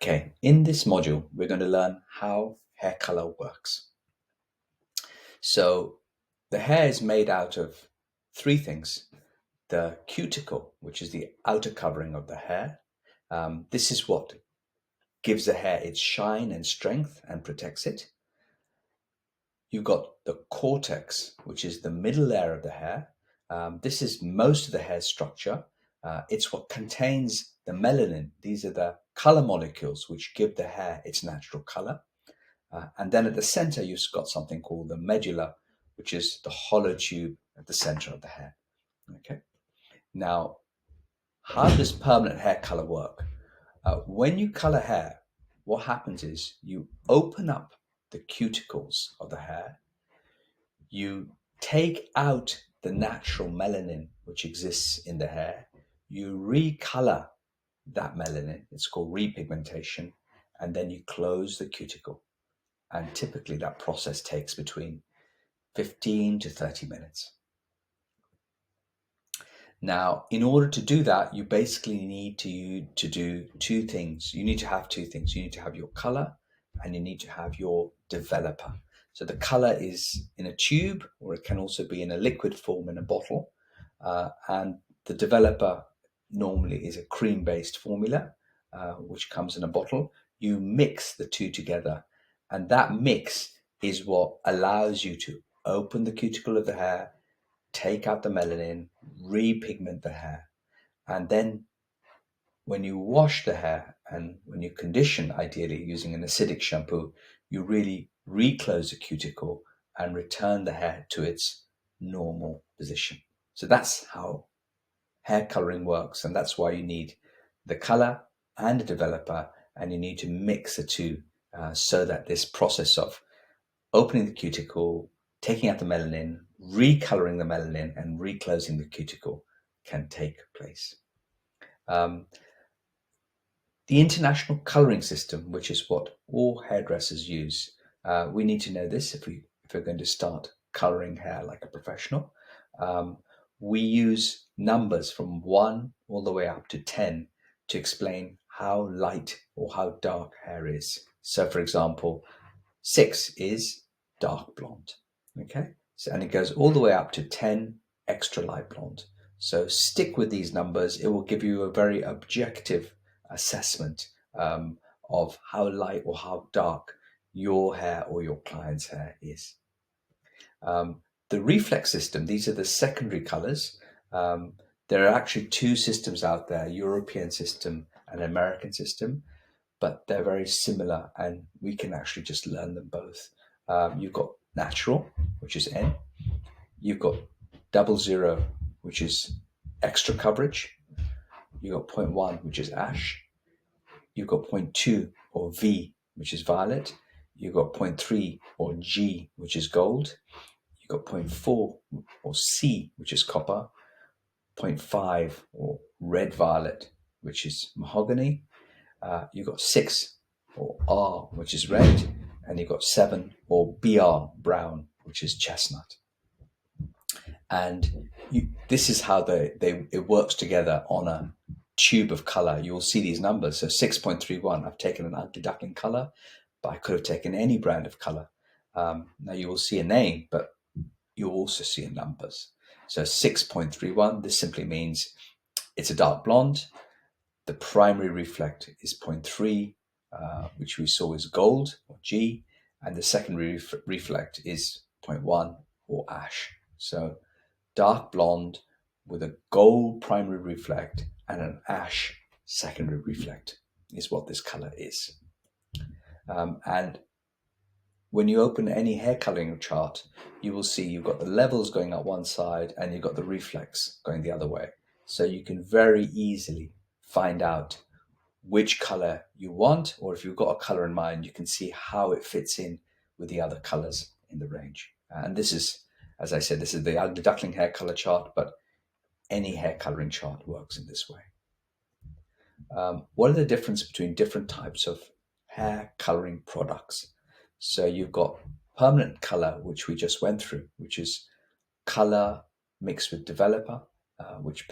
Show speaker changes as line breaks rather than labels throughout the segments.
Okay, in this module, we're going to learn how hair color works. So the hair is made out of three things. The cuticle, which is the outer covering of the hair. This is what gives the hair its shine and strength and protects it. You've got the cortex, which is the middle layer of the hair. This is most of the hair structure. It's what contains the melanin. These are the color molecules which give the hair its natural color. And then at the center, you've got something called the medulla, which is the hollow tube at the center of the hair. Okay. Now, how does permanent hair color work? When you color hair, what happens is you open up the cuticles of the hair, you take out the natural melanin which exists in the hair, you recolor that melanin, it's called repigmentation, and then you close the cuticle. And typically that process takes between 15 to 30 minutes. Now, in order to do that, you basically need to do two things. You need to have two things. You need to have your color and you need to have your developer. So the color is in a tube, or it can also be in a liquid form in a bottle. And the developer normally is a cream-based formula, which comes in a bottle. You mix the two together, and that mix is what allows you to open the cuticle of the hair, take out the melanin, repigment the hair. And then when you wash the hair and when you condition, ideally using an acidic shampoo, you really reclose the cuticle and return the hair to its normal position. So that's how hair coloring works. And that's why you need the color and the developer, and you need to mix the two so that this process of opening the cuticle, taking out the melanin, recoloring the melanin, and reclosing the cuticle can take place. The international coloring system, which is what all hairdressers use, we need to know this if we're going to start coloring hair like a professional. We use numbers from 1 all the way up to 10 to explain how light or how dark hair is. So, for example, 6 is dark blonde. Okay, so, and it goes all the way up to 10 extra light blonde. So stick with these numbers. It will give you a very objective assessment of how light or how dark your hair or your client's hair is. The reflex system, these are the secondary colors. There are actually two systems out there, European system and American system, but they're very similar and we can actually just learn them both. You've got natural, which is N. You've got 00, which is extra coverage. You've got 0.1, which is ash. You've got 0.2 or V, which is violet. You've got 0.3 or G, which is gold. You've got 0.4 or C, which is copper. 0.5 or red violet, which is mahogany. You've got 6 or R, which is red. And you've got 7 or BR, brown, which is chestnut. And this is how it works together on a tube of color. You will see these numbers. So 6.31, I've taken an ugly duckling color, but I could have taken any brand of color. Now you will see a name, but you'll also see numbers. So 6.31, this simply means it's a dark blonde. The primary reflect is 0.3, which we saw is gold or G, and the secondary reflect is 0.1 or ash. So dark blonde with a gold primary reflect and an ash secondary reflect is what this color is. And when you open any hair coloring chart, you will see you've got the levels going up one side and you've got the reflex going the other way. So you can very easily find out which color you want, or if you've got a color in mind, you can see how it fits in with the other colors in the range. And this is, as I said, this is the ugly duckling hair color chart, but any hair coloring chart works in this way. What are the difference between different types of hair coloring products? So you've got permanent color, which we just went through, which is color mixed with developer, which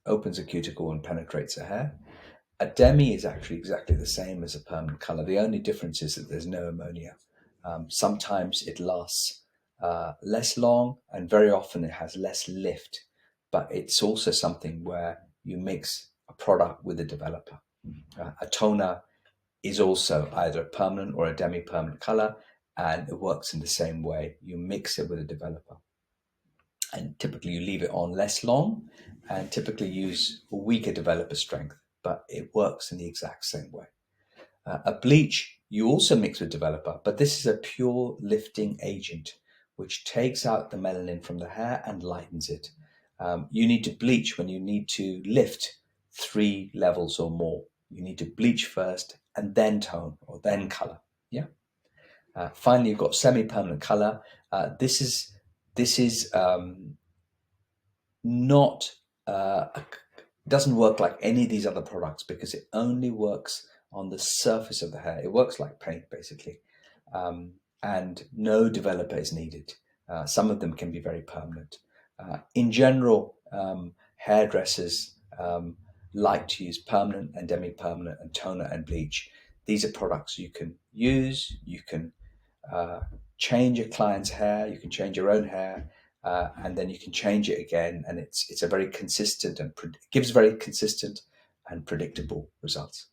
opens a cuticle and penetrates a hair. A demi is actually exactly the same as a permanent color. The only difference is that there's no ammonia. Sometimes it lasts less long, and very often it has less lift. But it's also something where you mix a product with a developer. A toner is also either a permanent or a demi-permanent color, and it works in the same way. You mix it with a developer, and typically you leave it on less long, and typically use a weaker developer strength, but it works in the exact same way. A bleach you also mix with developer, but this is a pure lifting agent which takes out the melanin from the hair and lightens it. You need to bleach when you need to lift 3 levels or more. You need to bleach first and then tone or then color. Yeah. Finally, you've got semi-permanent color. This is not doesn't work like any of these other products because it only works on the surface of the hair. It works like paint, basically, and no developer is needed. Some of them can be very permanent. In general, hairdressers like to use permanent and demi-permanent and toner and bleach. These are products you can use. You can change a client's hair. You can change your own hair. And then you can change it again, and it's a very consistent and gives very consistent and predictable results.